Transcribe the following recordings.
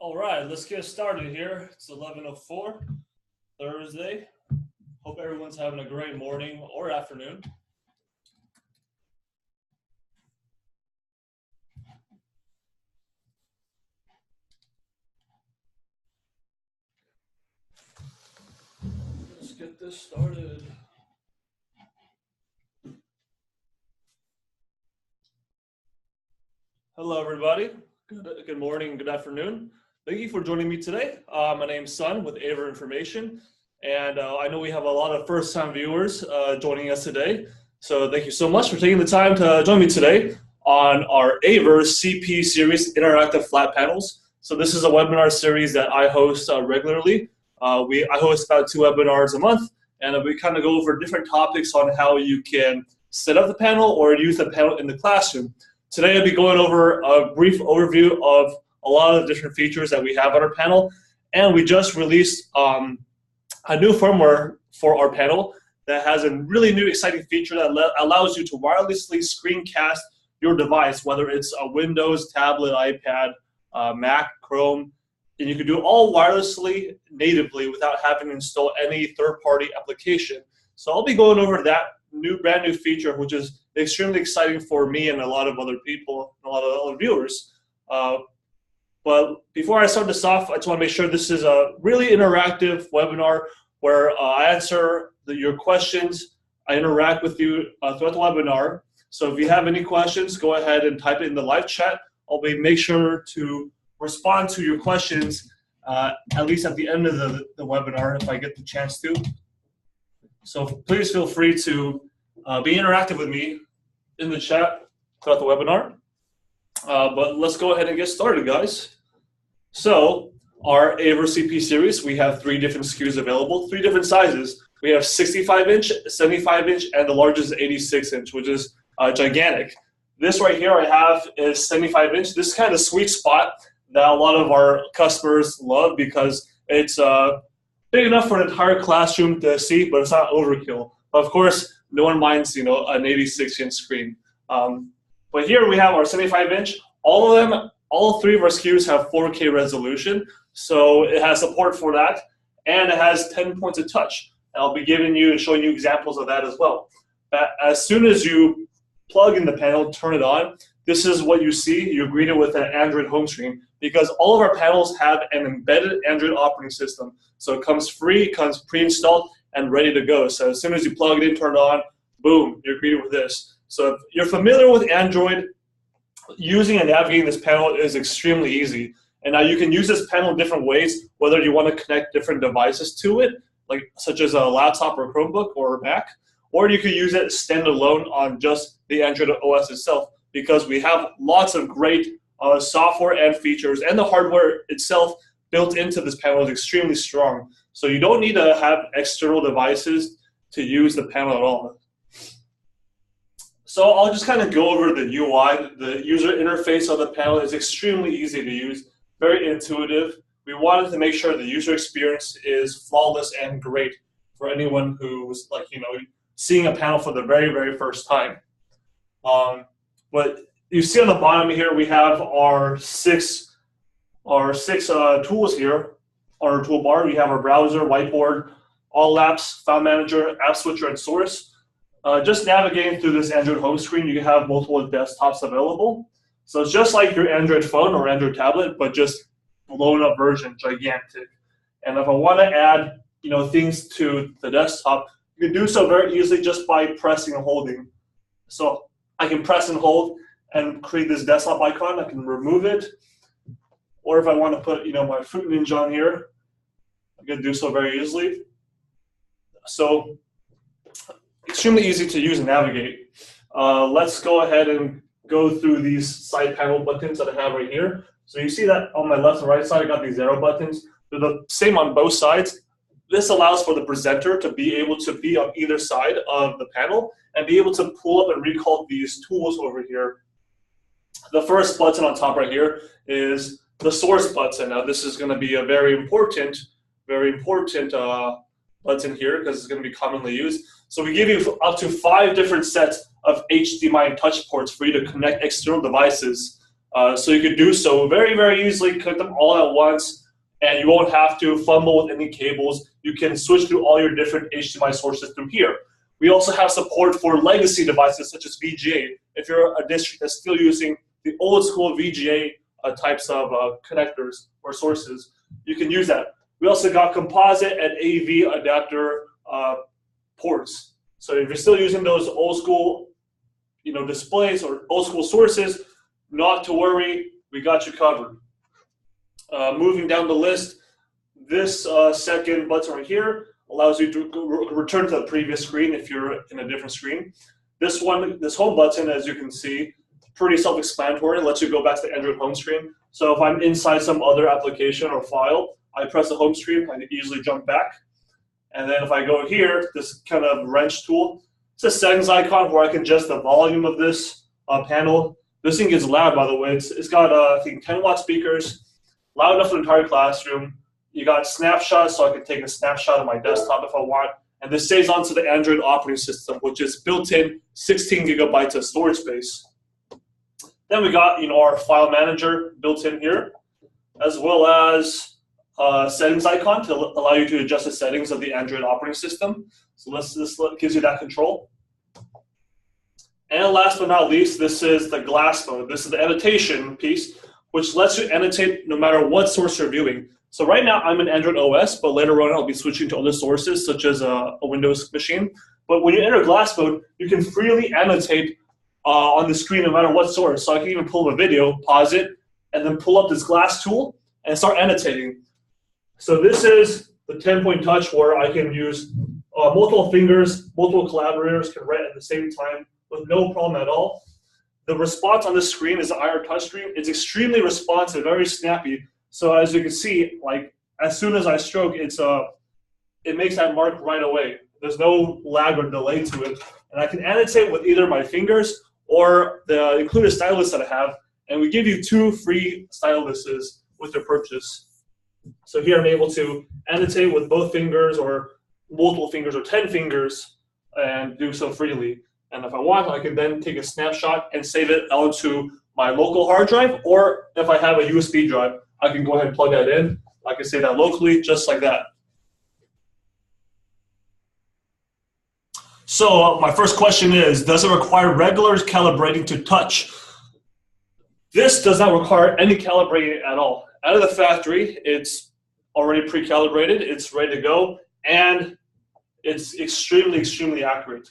All right, let's get started here. It's 11:04, Thursday. Hope everyone's having a great morning or afternoon. Let's get this started. Hello, everybody. Good morning, good afternoon. Thank you for joining me today. My name's Sun with AVer Information, and I know we have a lot of first-time viewers joining us today. So thank you so much for taking the time to join me today on our AVer CP Series Interactive Flat Panels. So this is a webinar series that I host regularly. I host about 2 webinars a month, and we kind of go over different topics on how you can set up the panel or use the panel in the classroom. Today I'll be going over a brief overview of a lot of different features that we have on our panel, and we just released a new firmware for our panel that has a really new exciting feature that allows you to wirelessly screencast your device, whether it's a Windows, tablet, iPad, Mac, Chrome, and you can do it all wirelessly, natively, without having to install any third-party application. So I'll be going over that brand new feature, which is extremely exciting for me and a lot of other people, a lot of other viewers. But before I start this off, I just want to make sure this is a really interactive webinar where I answer your questions. I interact with you throughout the webinar. So if you have any questions, go ahead and type it in the live chat. I'll make sure to respond to your questions at least at the end of the webinar if I get the chance to. So please feel free to be interactive with me in the chat throughout the webinar. But let's go ahead and get started, guys. So our AVer CP series, we have 3 different SKUs available, 3 different sizes. We have 65-inch, 75-inch, and the largest 86-inch, which is gigantic. This right here I have is 75-inch. This is kind of the sweet spot that a lot of our customers love because it's big enough for an entire classroom to see, but it's not overkill. Of course, no one minds, an 86-inch screen. But here we have our 75-inch. All 3 of our SKUs have 4K resolution, so it has support for that, and it has 10 points of touch. And I'll be giving you and showing you examples of that as well. But as soon as you plug in the panel, turn it on, this is what you see. You're greeted with an Android home screen because all of our panels have an embedded Android operating system. So it comes free, it comes pre-installed, and ready to go. So as soon as you plug it in, turn it on, boom, you're greeted with this. So if you're familiar with Android, using and navigating this panel is extremely easy. And now you can use this panel in different ways, whether you want to connect different devices to it, such as a laptop or a Chromebook or a Mac, or you could use it standalone on just the Android OS itself, because we have lots of great software and features, and the hardware itself built into this panel is extremely strong. So you don't need to have external devices to use the panel at all. So I'll just kind of go over the UI. The user interface of the panel is extremely easy to use, very intuitive. We wanted to make sure the user experience is flawless and great for anyone who's seeing a panel for the very, very first time. But you see on the bottom here, we have our six tools here. On our toolbar, we have our browser, Whiteboard, all apps, file manager, app switcher, and source. Just navigating through this Android home screen, you have multiple desktops available. So it's just like your Android phone or Android tablet, but just blown up version, gigantic. And if I want to add, things to the desktop, you can do so very easily just by pressing and holding. So I can press and hold and create this desktop icon. I can remove it. Or if I want to put, my Fruit Ninja on here, I can do so very easily. So extremely easy to use and navigate. Let's go ahead and go through these side panel buttons that I have right here. So you see that on my left and right side, I got these arrow buttons. They're the same on both sides. This allows for the presenter to be able to be on either side of the panel and be able to pull up and recall these tools over here. The first button on top right here is the source button. Now this is going to be a very important button here because it's going to be commonly used. So we give you up to 5 different sets of HDMI and touch ports for you to connect external devices So you could do so very, very easily, click them all at once, and you won't have to fumble with any cables. You can switch through all your different HDMI sources through here. We also have support for legacy devices such as VGA. If you're a district that's still using the old school VGA types of connectors or sources, you can use that. We also got composite and AV adapter ports. So if you're still using those old school displays or old school sources, not to worry, we got you covered. Moving down the list, this second button right here allows you to return to the previous screen if you're in a different screen. This home button, as you can see, pretty self-explanatory. It lets you go back to the Android home screen. So if I'm inside some other application or file, I press the home screen, I can easily jump back. And then if I go here, this kind of wrench tool, it's a settings icon where I can adjust the volume of this panel. This thing gets loud, by the way. It's got, I think, 10-watt speakers, loud enough for the entire classroom. You got snapshots, so I can take a snapshot of my desktop if I want. And this saves onto the Android operating system, which is built-in 16 gigabytes of storage space. Then we got our file manager built in here, as well as a settings icon to allow you to adjust the settings of the Android operating system. So this gives you that control. And last but not least, this is the glass mode. This is the annotation piece, which lets you annotate no matter what source you're viewing. So right now I'm in Android OS, but later on I'll be switching to other sources such as a Windows machine. But when you enter glass mode, you can freely annotate on the screen no matter what source. So I can even pull up a video, pause it, and then pull up this glass tool and start annotating. So this is the 10-point touch where I can use multiple fingers, multiple collaborators can write at the same time with no problem at all. The response on this screen is the IR touchscreen. It's extremely responsive, very snappy. So as you can see, like as soon as I stroke, it makes that mark right away. There's no lag or delay to it. And I can annotate with either my fingers or the included stylus that I have. And we give you 2 free styluses with your purchase. So here I'm able to annotate with both fingers or multiple fingers or 10 fingers and do so freely. And if I want, I can then take a snapshot and save it onto my local hard drive, or if I have a USB drive, I can go ahead and plug that in. I can save that locally, just like that. So my first question is, does it require regular calibrating to touch? This does not require any calibrating at all. Out of the factory, it's already pre-calibrated, it's ready to go, and it's extremely, extremely accurate.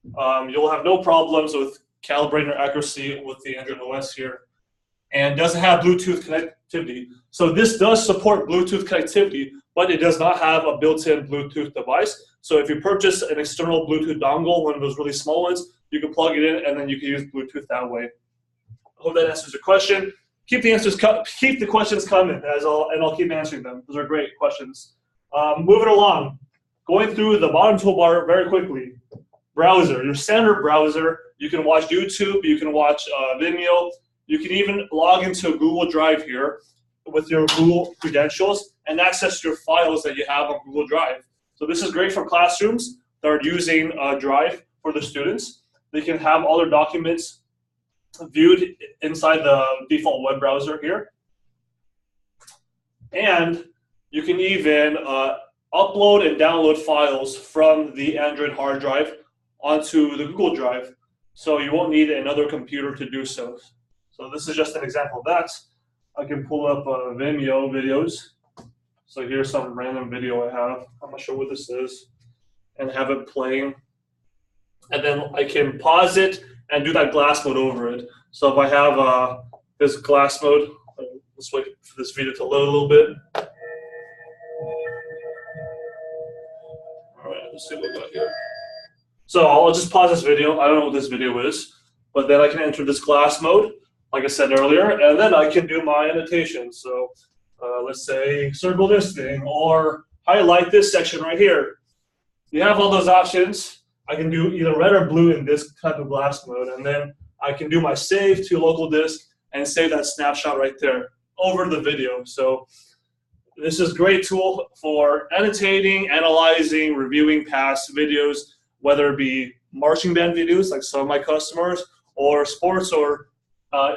You'll have no problems with calibrating or accuracy with the Android OS here. And doesn't have Bluetooth connectivity. So this does support Bluetooth connectivity, but it does not have a built-in Bluetooth device. So if you purchase an external Bluetooth dongle, one of those really small ones, you can plug it in and then you can use Bluetooth that way. I hope that answers your question. Keep the questions coming, and I'll keep answering them. Those are great questions. Moving along, going through the bottom toolbar very quickly. Browser, your standard browser. You can watch YouTube, you can watch Vimeo, you can even log into Google Drive here with your Google credentials and access your files that you have on Google Drive. So this is great for classrooms that are using Drive for the students. They can have all their documents viewed inside the default web browser here. And you can even upload and download files from the Android hard drive onto the Google Drive. So you won't need another computer to do so. So this is just an example of that. I can pull up Vimeo videos. So here's some random video I have. I'm not sure what this is. And have it playing. And then I can pause it and do that glass mode over it. So if I have this glass mode, let's wait for this video to load a little bit. All right, let's see what we got here. So I'll just pause this video. I don't know what this video is, but then I can enter this glass mode, like I said earlier, and then I can do my annotation. So let's say circle this thing or highlight this section right here. You have all those options. I can do either red or blue in this type of glass mode, and then I can do my save to local disk and save that snapshot right there over the video. So this is a great tool for annotating, analyzing, reviewing past videos, whether it be marching band videos like some of my customers, or sports or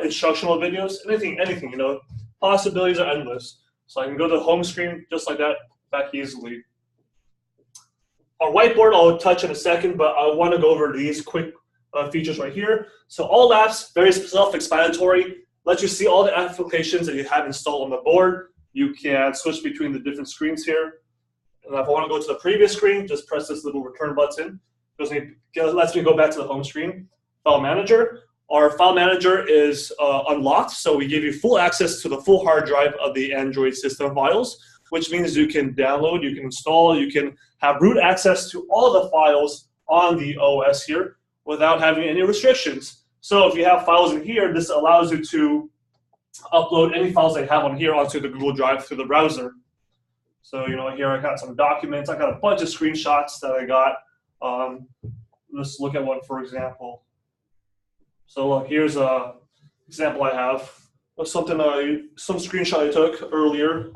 instructional videos, anything, you know, possibilities are endless. So I can go to the home screen just like that, back easily. Our whiteboard I'll touch in a second, but I want to go over these quick features right here. So all apps, very self-explanatory, let you see all the applications that you have installed on the board. You can switch between the different screens here. And if I want to go to the previous screen, just press this little return button. It lets me go back to the home screen. File Manager. Our File Manager is unlocked, so we give you full access to the full hard drive of the Android system files, which means you can download, you can install, you can have root access to all the files on the OS here without having any restrictions. So if you have files in here, this allows you to upload any files that you have on here onto the Google Drive through the browser. So, you know, here I got some documents. I got a bunch of screenshots that I got. Let's look at one, for example. So look, here's a example I have of some screenshot I took earlier.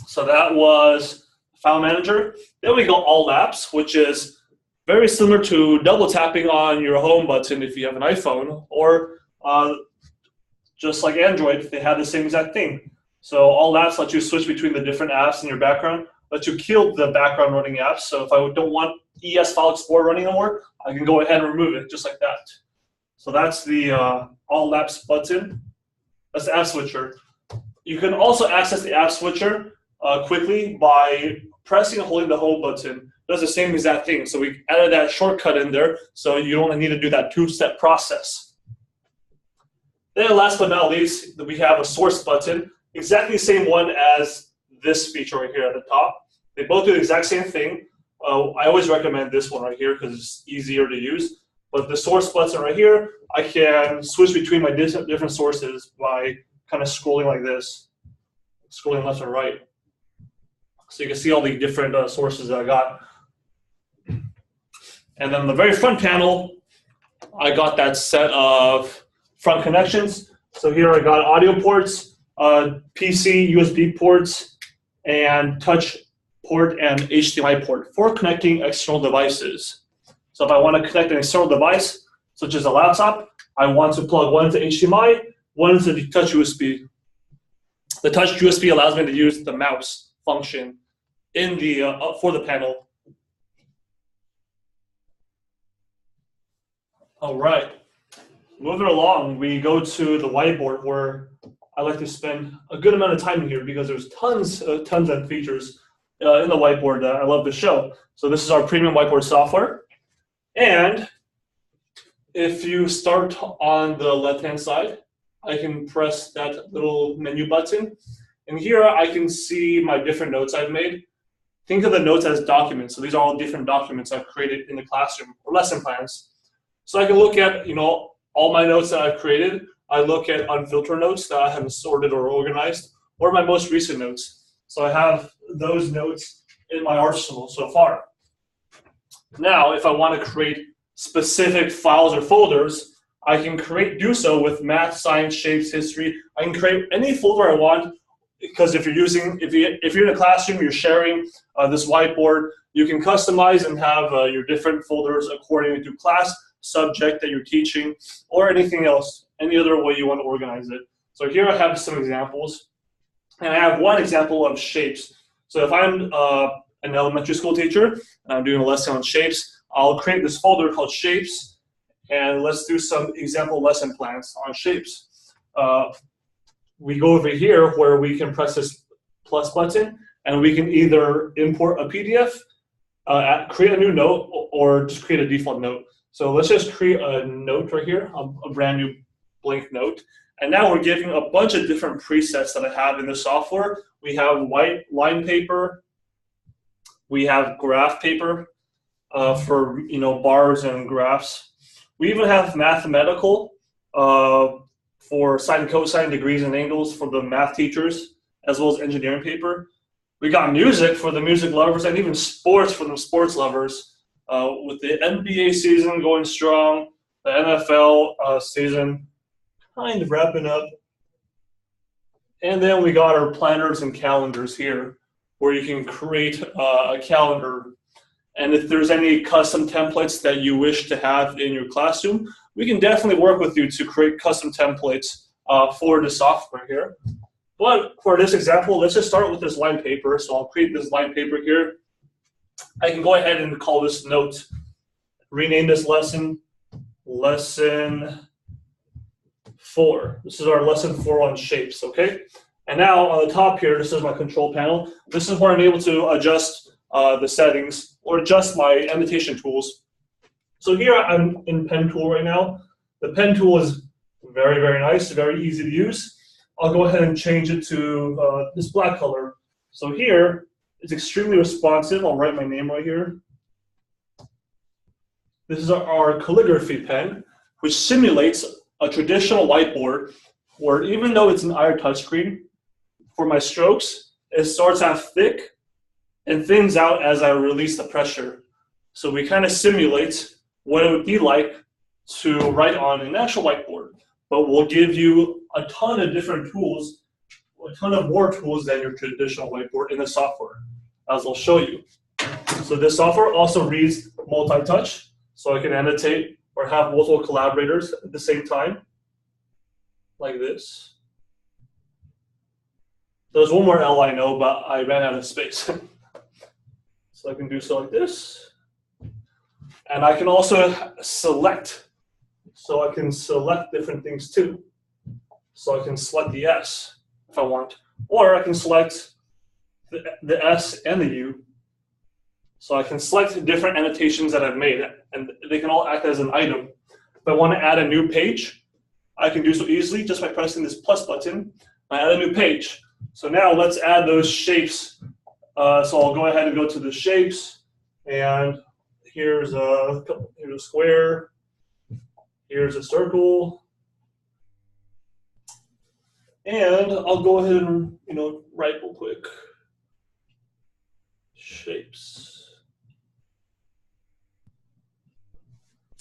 So that was File Manager. Then we go All Apps, which is very similar to double tapping on your home button if you have an iPhone, or just like Android, they have the same exact thing. So All Apps let you switch between the different apps in your background, let you kill the background running apps. So if I don't want ES File Explorer running anymore, I can go ahead and remove it just like that. So that's the All Apps button. That's the app switcher. You can also access the app switcher quickly by pressing and holding the home button. It does the same exact thing. So we added that shortcut in there, so you don't need to do that two-step process. Then last but not least, we have a source button, exactly the same one as this feature right here at the top. They both do the exact same thing. I always recommend this one right here because it's easier to use. But the source button right here, I can switch between my different sources by kind of scrolling like this, scrolling left and right. So you can see all the different sources that I got. And then the very front panel, I got that set of front connections. So here I got audio ports, PC, USB ports, and touch port and HDMI port for connecting external devices. So if I want to connect an external device, such as a laptop, I want to plug one into HDMI, one into the touch USB. The touch USB allows me to use the mouse function in the for the panel. All right, moving along, we go to the whiteboard where I like to spend a good amount of time in here because there's tons of features in the whiteboard that I love to show. So this is our premium whiteboard software. And if you start on the left-hand side, I can press that little menu button. And here I can see my different notes I've made. Think of the notes as documents. So these are all different documents I've created in the classroom or lesson plans. So I can look at, you know, all my notes that I've created. I look at unfiltered notes that I haven't sorted or organized, or my most recent notes. So I have those notes in my arsenal so far. Now, if I want to create specific files or folders, I can do so with math, science, shapes, history. I can create any folder I want because if you're in a classroom, you're sharing this whiteboard, you can customize and have your different folders according to class, subject that you're teaching, or anything else, any other way you want to organize it. So here I have some examples, and I have one example of shapes. So if I'm an elementary school teacher and I'm doing a lesson on shapes, I'll create this folder called shapes, and let's do some example lesson plans on shapes. We go over here where we can press this plus button, and we can either import a PDF, create a new note, or just create a default note. So let's just create a note right here, a brand new blank note. And now we're giving a bunch of different presets that I have in the software. We have white line paper. We have graph paper for bars and graphs. We even have mathematical for sine and cosine, degrees and angles for the math teachers, as well as engineering paper. We got music for the music lovers, and even sports for the sports lovers. With the NBA season going strong, the NFL season kind of wrapping up. And then we got our planners and calendars here, where you can create a calendar. And if there's any custom templates that you wish to have in your classroom, we can definitely work with you to create custom templates for the software here. But for this example, let's just start with this line paper. So I'll create this line paper here. I can go ahead and call this note, rename this lesson, lesson 4. This is our lesson 4 on shapes, okay? And now on the top here, this is my control panel. This is where I'm able to adjust the settings or adjust my annotation tools. So here I'm in pen tool right now. The pen tool is very, very nice, very easy to use. I'll go ahead and change it to this black color. So here, it's extremely responsive. I'll write my name right here. This is our calligraphy pen, which simulates a traditional whiteboard where even though it's an IR touchscreen, for my strokes, it starts out thick and thins out as I release the pressure. So we kind of simulate what it would be like to write on an actual whiteboard. But we'll give you a ton of different tools, a ton of more tools than your traditional whiteboard in the software, as I'll show you. So this software also reads multi-touch, so I can annotate or have multiple collaborators at the same time, like this. There's one more L I know, but I ran out of space. So I can do so like this. And I can also select. So I can select different things too. So I can select the S if I want. Or I can select the S and the U. So I can select different annotations that I've made, and they can all act as an item. If I want to add a new page, I can do so easily just by pressing this plus button. I add a new page. So now let's add those shapes. So I'll go ahead and go to the shapes, and here's a square, here's a circle, and I'll go ahead and write real quick. Shapes.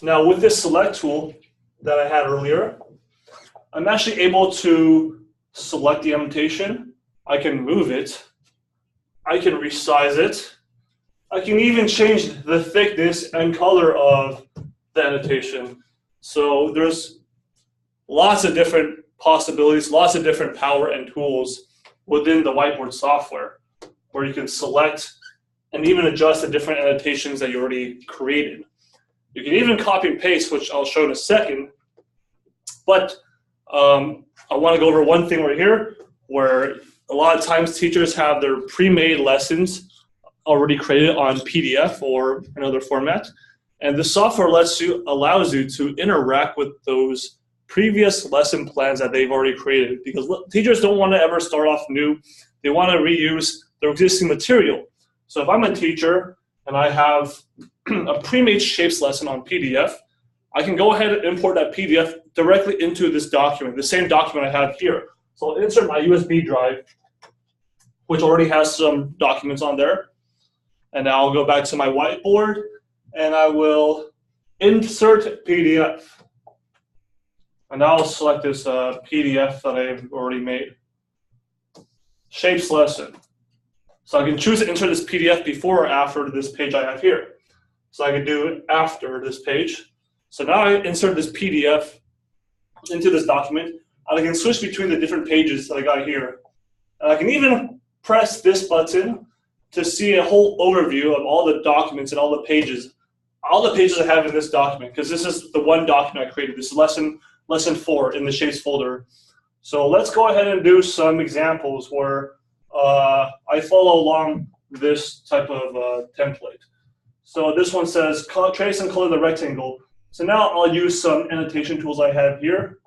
Now with this select tool that I had earlier, I'm actually able to select the annotation. I can move it. I can resize it. I can even change the thickness and color of the annotation. So there's lots of different possibilities, lots of different power and tools within the whiteboard software where you can select and even adjust the different annotations that you already created. You can even copy and paste, which I'll show in a second. But I want to go over one thing right here where a lot of times teachers have their pre-made lessons already created on PDF or another format. And the software allows you to interact with those previous lesson plans that they've already created, because teachers don't want to ever start off new. They want to reuse their existing material. So if I'm a teacher and I have a pre-made shapes lesson on PDF, I can go ahead and import that PDF directly into this document, the same document I have here. So I'll insert my USB drive, which already has some documents on there. And now I'll go back to my whiteboard and I will insert PDF. And now I'll select this PDF that I've already made. Shapes lesson. So I can choose to insert this PDF before or after this page I have here. So I can do it after this page. So now I insert this PDF into this document, and I can switch between the different pages that I got here. And I can even press this button to see a whole overview of all the documents and all the pages I have in this document, because this is the one document I created. This is lesson 4 in the shapes folder. So let's go ahead and do some examples where I follow along this type of template. So this one says trace and color the rectangle. So now I'll use some annotation tools I have here.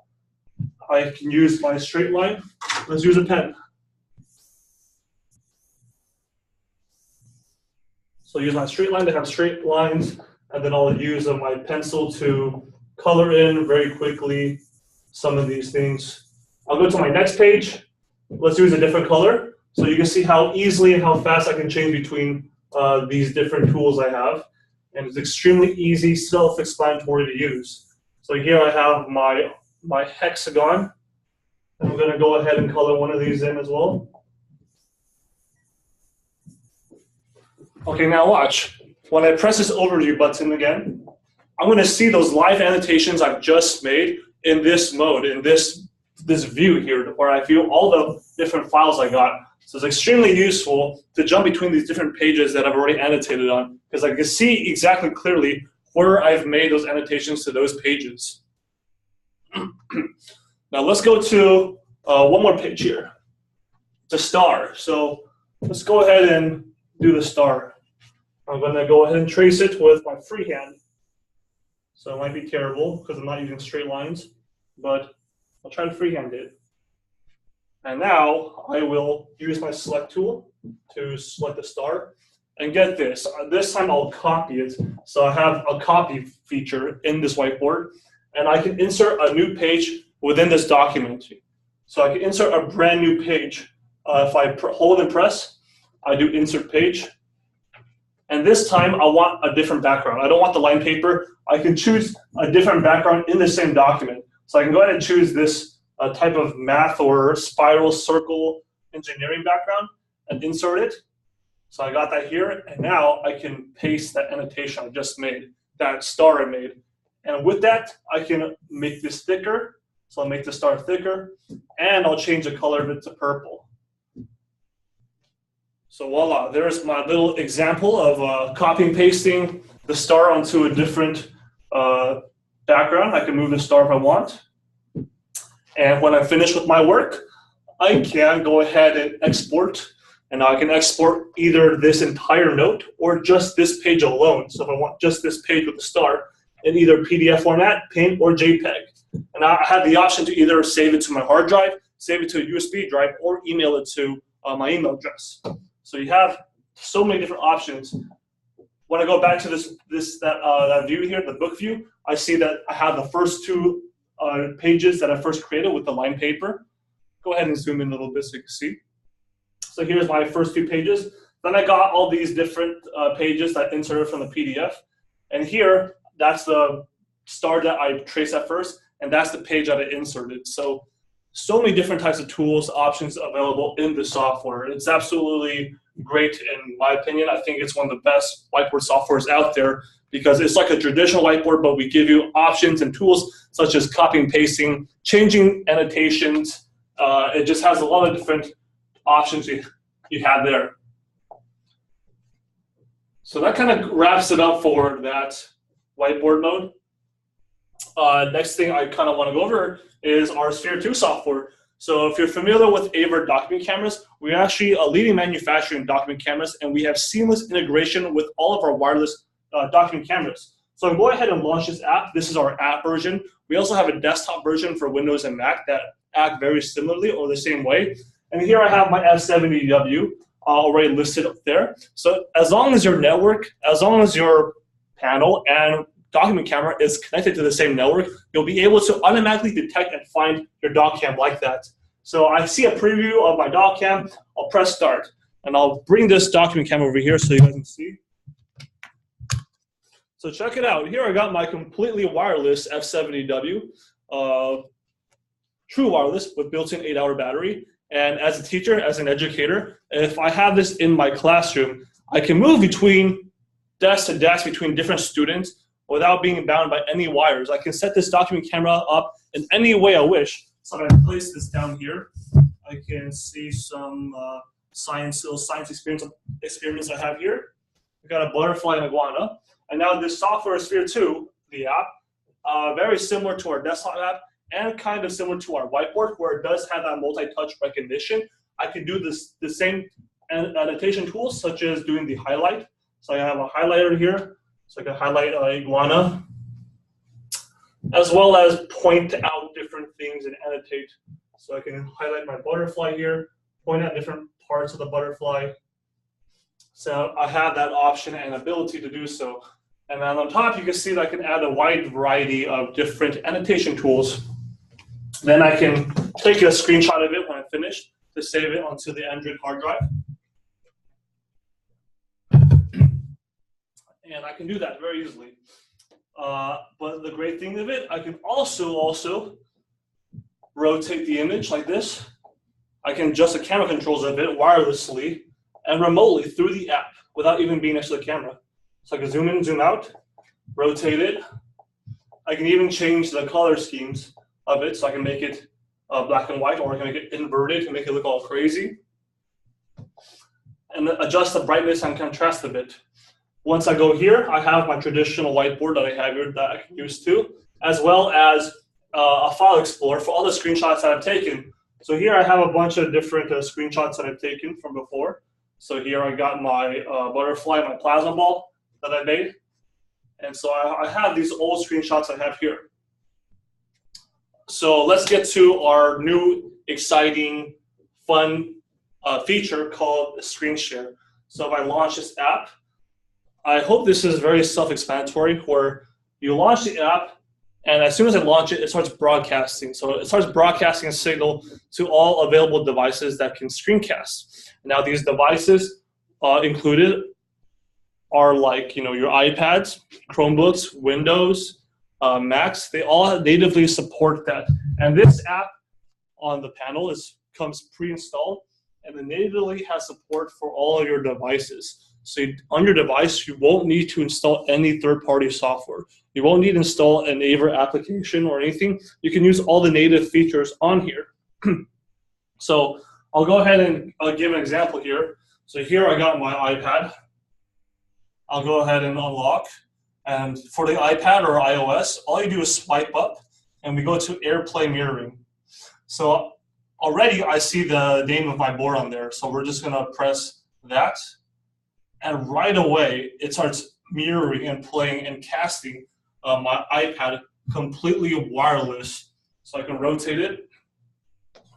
I can use my straight line. Let's use a pen. So I'll use my straight line to have straight lines, and then I'll use my pencil to color in very quickly some of these things. I'll go to my next page. Let's use a different color, so you can see how easily and how fast I can change between these different tools I have. And it's extremely easy, self-explanatory to use. So here I have my hexagon. And I'm going to go ahead and color one of these in as well. Okay, now watch. when I press this overview button again, I'm going to see those live annotations I've just made in this mode, in this view here, where I view all the different files I got. So it's extremely useful to jump between these different pages that I've already annotated on, because I can see exactly clearly where I've made those annotations to those pages. Now let's go to one more page here, the star. So let's go ahead and do the star. I'm going to go ahead and trace it with my freehand. So it might be terrible because I'm not using straight lines, but I'll try to freehand it. And now I will use my select tool to select the star. And get this, this time I'll copy it. So I have a copy feature in this whiteboard, and I can insert a new page within this document. So I can insert a brand new page. If I hold and press, I do insert page. And this time I want a different background. I don't want the line paper. I can choose a different background in the same document. So I can go ahead and choose this type of math or spiral circle engineering background and insert it. So I got that here, and now I can paste that annotation I just made, that star I made. And with that, I can make this thicker. So I'll make the star thicker, and I'll change the color of it to purple. So voila, there's my little example of copying and pasting the star onto a different background. I can move the star if I want. And when I'm finished with my work, I can go ahead and export. And I can export either this entire note or just this page alone. So if I want just this page with the star in either PDF format, Paint, or JPEG. And I have the option to either save it to my hard drive, save it to a USB drive, or email it to my email address. So you have so many different options. When I go back to that view here, the book view, I see that I have the first two pages that I first created with the line paper. Go ahead and zoom in a little bit so you can see. So here's my first few pages. Then I got all these different pages that I inserted from the PDF. And here, that's the star that I traced at first, and that's the page that I inserted. So many different types of tools, options available in the software. It's absolutely great in my opinion. I think it's one of the best whiteboard softwares out there because it's like a traditional whiteboard, but we give you options and tools such as copying and pasting, changing annotations. It just has a lot of different options you have there. So that kind of wraps it up for that whiteboard mode. Next thing I kind of want to go over is our Sphere 2 software. So if you're familiar with AVer document cameras, we're actually a leading manufacturer in document cameras, and we have seamless integration with all of our wireless document cameras. So I'll go ahead and launch this app. This is our app version. We also have a desktop version for Windows and Mac that act very similarly or the same way. And here I have my F70W already listed up there. So as long as your network, as long as your panel and document camera is connected to the same network, you'll be able to automatically detect and find your doc cam like that. So I see a preview of my doc cam. I'll press start, and I'll bring this document cam over here so you guys can see. So check it out. Here I got my completely wireless F70W, true wireless with built-in 8-hour battery. And as a teacher, as an educator, if I have this in my classroom, I can move between desk to desk between different students without being bound by any wires. I can set this document camera up in any way I wish. So if I place this down here, I can see some science experiments I have here. We've got a butterfly and iguana. And now this software Sphere 2, the app, very similar to our desktop app and kind of similar to our whiteboard where it does have that multi-touch recognition. I can do the same annotation tools such as doing the highlight. So I have a highlighter here. So I can highlight iguana, as well as point out different things and annotate. So I can highlight my butterfly here, point out different parts of the butterfly. So I have that option and ability to do so. And then on top, you can see that I can add a wide variety of different annotation tools. Then I can take a screenshot of it when I'm finished to save it onto the Android hard drive. And I can do that very easily. But the great thing of it, I can also rotate the image like this. I can adjust the camera controls of it wirelessly and remotely through the app without even being next to the camera. So I can zoom in, zoom out, rotate it. I can even change the color schemes of it, so I can make it black and white, or I can make it inverted to make it look all crazy. And then adjust the brightness and contrast a bit. Once I go here, I have my traditional whiteboard that I have here that I can use too, as well as a file explorer for all the screenshots that I've taken. So here I have a bunch of different screenshots that I've taken from before. So here I got my butterfly, my plasma ball that I made. And so I have these old screenshots I have here. So let's get to our new, exciting, fun feature called Screen Share. So if I launch this app, I hope this is very self-explanatory, where you launch the app, and as soon as I launch it, it starts broadcasting. So it starts broadcasting a signal to all available devices that can screencast. Now these devices included are like, your iPads, Chromebooks, Windows, Macs. They all natively support that. And this app on the panel comes pre-installed, and it natively has support for all of your devices. So on your device, you won't need to install any third-party software. You won't need to install an AVer application or anything. You can use all the native features on here. So I'll go ahead and give an example here. So here I got my iPad. I'll go ahead and unlock. And for the iPad or iOS, all you do is swipe up, and we go to AirPlay mirroring. So already I see the name of my board on there. So we're just gonna press that. And right away, it starts mirroring and playing and casting my iPad completely wireless. So I can rotate it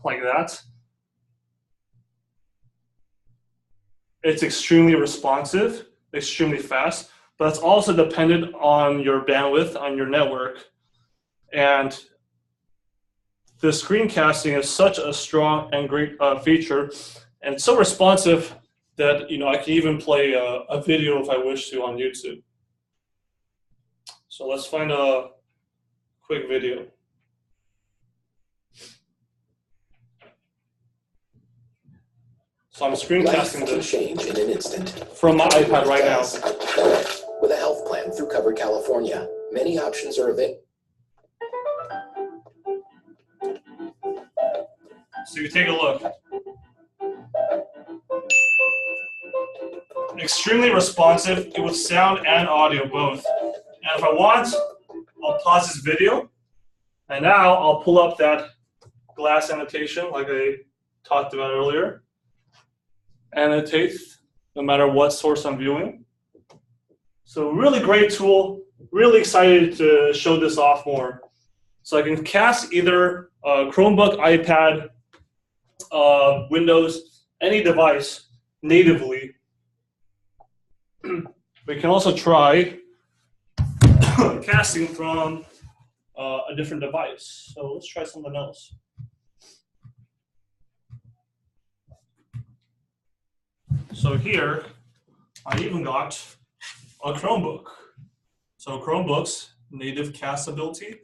like that. It's extremely responsive, extremely fast, but it's also dependent on your bandwidth, on your network. And the screencasting is such a strong and great feature, and it's so responsive that I can even play a video if I wish to on YouTube. So let's find a quick video. So I'm screencasting this change in an instant from my iPad right now. With a health plan through Covered California, many options are available. So you take a look. Extremely responsive with sound and audio both. And if I want, I'll pause this video, and now I'll pull up that glass annotation like I talked about earlier. Annotate no matter what source I'm viewing. So really great tool, really excited to show this off more. So I can cast either Chromebook, iPad, Windows, any device natively. We can also try casting from a different device. So let's try something else. So here, I even got a Chromebook. So Chromebooks, native cast ability.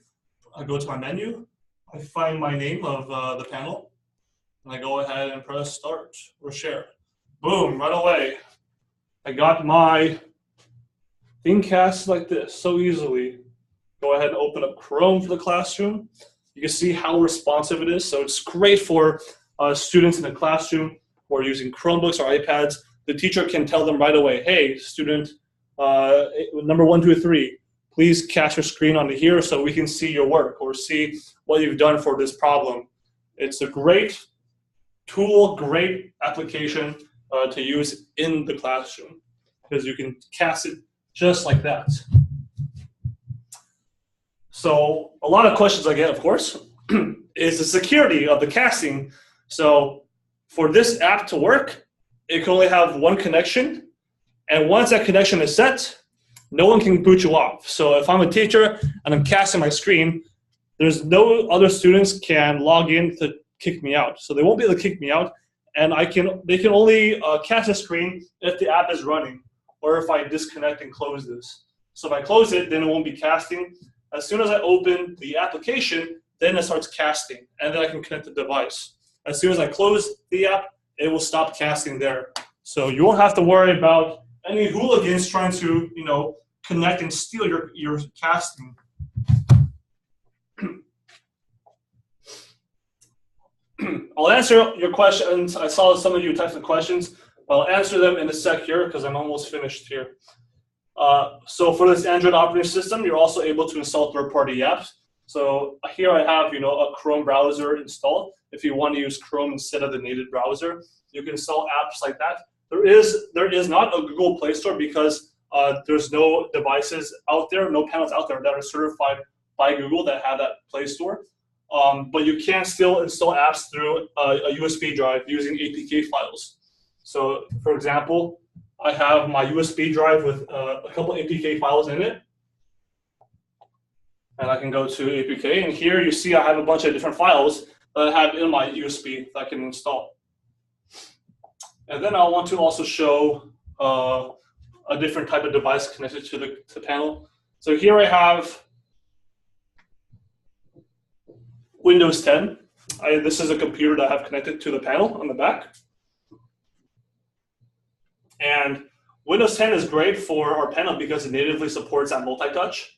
I go to my menu, I find my name of the panel, and I go ahead and press start or share. Boom, right away. I got my thing cast like this so easily. Go ahead and open up Chrome for the classroom. You can see how responsive it is. So it's great for students in the classroom who are using Chromebooks or iPads. The teacher can tell them right away, hey, student number 1, 2, 3, please cast your screen onto here so we can see your work or see what you've done for this problem. It's a great tool, great application to use in the classroom because you can cast it just like that. So a lot of questions I get, of course, is the security of the casting. So for this app to work, it can only have one connection. And once that connection is set, no one can boot you off. So if I'm a teacher and I'm casting my screen, there's no other students can log in to kick me out. So they won't be able to kick me out. And they can only cast a screen if the app is running or if I disconnect and close this. So if I close it, then it won't be casting. As soon as I open the application, then it starts casting, and then I can connect the device. As soon as I close the app, it will stop casting there. So you won't have to worry about any hooligans trying to, connect and steal your casting. I'll answer your questions. I saw some of you type the questions. I'll answer them in a sec here because I'm almost finished here. So for this Android operating system, you're also able to install third-party apps. So here I have, a Chrome browser installed. If you want to use Chrome instead of the native browser, you can install apps like that. There is not a Google Play Store because there's no devices out there, no panels out there that are certified by Google that have that Play Store. But you can still install apps through a USB drive using APK files. So, for example, I have my USB drive with a couple APK files in it. And I can go to APK, and here you see I have a bunch of different files that I have in my USB that I can install. And then I want to also show a different type of device connected to the panel. So here I have Windows 10. This is a computer that I have connected to the panel on the back. And Windows 10 is great for our panel because it natively supports that multi-touch.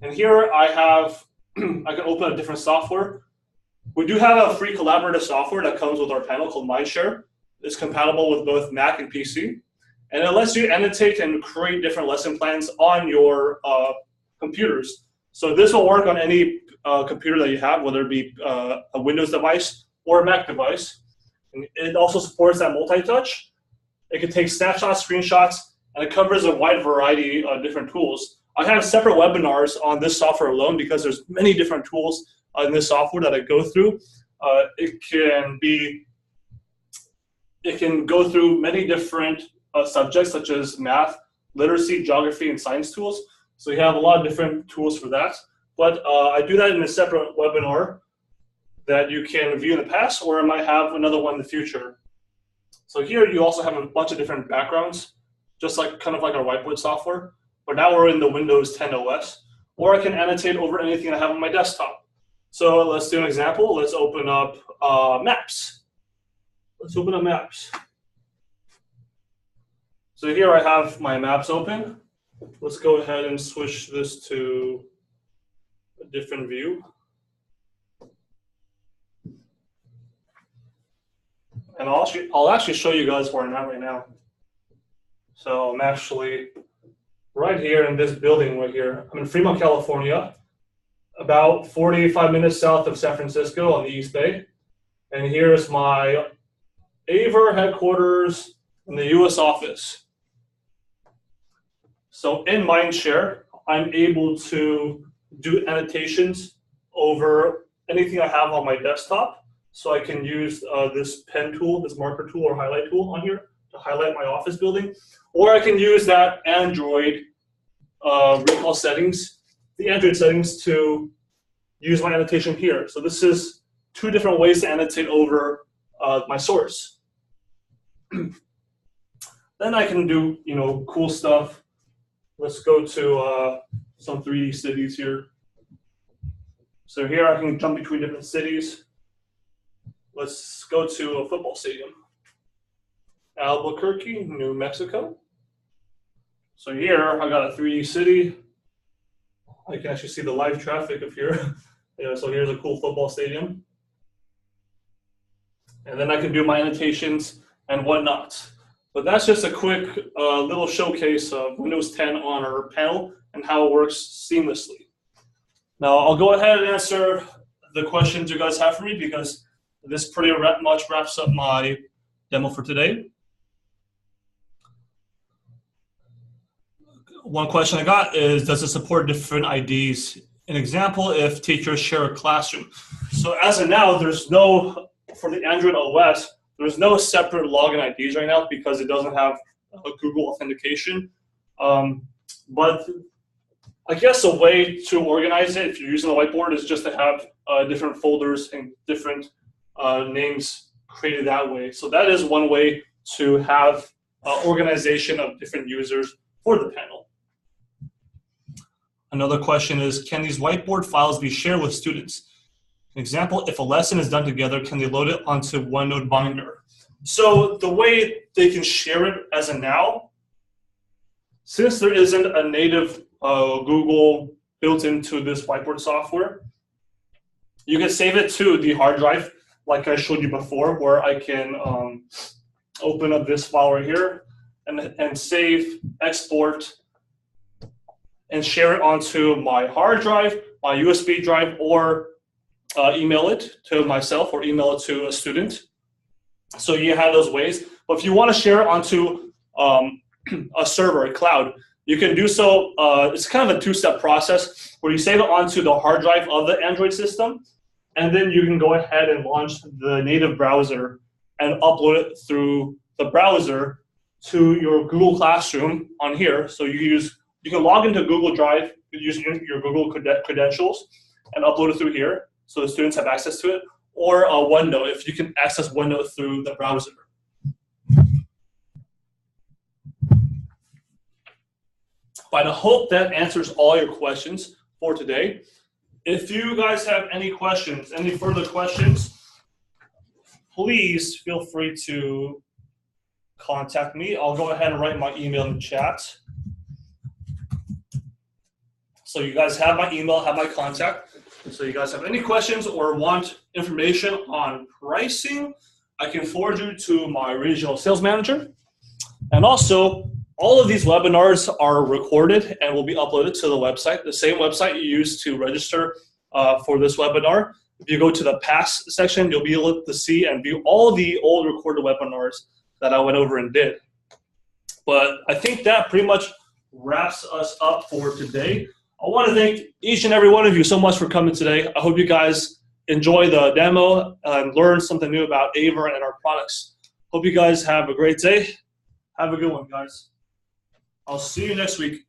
And here I have, I can open a different software. We do have a free collaborative software that comes with our panel called Mindshare. It's compatible with both Mac and PC. And it lets you annotate and create different lesson plans on your computers. So this will work on any computer that you have, whether it be a Windows device or a Mac device. And it also supports that multi-touch. It can take snapshots, screenshots, and it covers a wide variety of different tools. I have separate webinars on this software alone because there's many different tools in this software that I go through. It can go through many different subjects such as math, literacy, geography, and science tools. So you have a lot of different tools for that. But I do that in a separate webinar that you can view in the past, or I might have another one in the future. So here you also have a bunch of different backgrounds, just like kind of like our Whiteboard software. But now we're in the Windows 10 OS, or I can annotate over anything I have on my desktop. So let's do an example. Let's open up Maps. Let's open up Maps. So here I have my Maps open. Let's go ahead and switch this to a different view. And I'll actually show you guys where I'm at right now. So I'm actually right here in this building right here. I'm in Fremont, California, about 45 minutes south of San Francisco on the East Bay. And here's my AVer headquarters in the US office. So in Mindshare, I'm able to do annotations over anything I have on my desktop. So I can use this pen tool, this marker tool or highlight tool on here to highlight my office building. Or I can use that Android recall settings, the Android settings, to use my annotation here. So this is two different ways to annotate over my source. Then I can do cool stuff. Let's go to some 3D cities here. So here I can jump between different cities. Let's go to a football stadium. Albuquerque, New Mexico. So here I got a 3D city. I can actually see the live traffic of here. So here's a cool football stadium. And then I can do my annotations and whatnot. But that's just a quick little showcase of Windows 10 on our panel and how it works seamlessly. Now I'll go ahead and answer the questions you guys have for me because this pretty much wraps up my demo for today. One question I got is, does it support different IDs? An example, if teachers share a classroom. So as of now, there's no, for the Android OS, there's no separate login IDs right now because it doesn't have a Google authentication. But I guess a way to organize it, if you're using the Whiteboard, is just to have different folders and different names created that way. So that is one way to have organization of different users for the panel. Another question is, can these Whiteboard files be shared with students? An example, if a lesson is done together, can they load it onto OneNote Binder? So the way they can share it as of now since there isn't a native Google built into this Whiteboard software, you can save it to the hard drive like I showed you before, where I can open up this file right here and save, export, and share it onto my hard drive, my USB drive, or email it to myself or email it to a student. So you have those ways. But if you want to share it onto a server, a cloud, you can do so. It's kind of a two-step process where you save it onto the hard drive of the Android system, and then you can go ahead and launch the native browser and upload it through the browser to your Google Classroom on here. So you can log into Google Drive using your Google credentials and upload it through here so the students have access to it, or OneNote if you can access OneNote through the browser. But I hope that answers all your questions for today. If you guys have any questions, any further questions, please feel free to contact me. I'll go ahead and write my email in the chat. So you guys have my email, have my contact. So you guys have any questions or want information on pricing, I can forward you to my regional sales manager. And also, all of these webinars are recorded and will be uploaded to the website, the same website you used to register for this webinar. If you go to the past section, you'll be able to see and view all the old recorded webinars that I went over and did. But I think that pretty much wraps us up for today. I want to thank each and every one of you so much for coming today. I hope you guys enjoy the demo and learn something new about AVer and our products. Hope you guys have a great day. Have a good one, guys. I'll see you next week.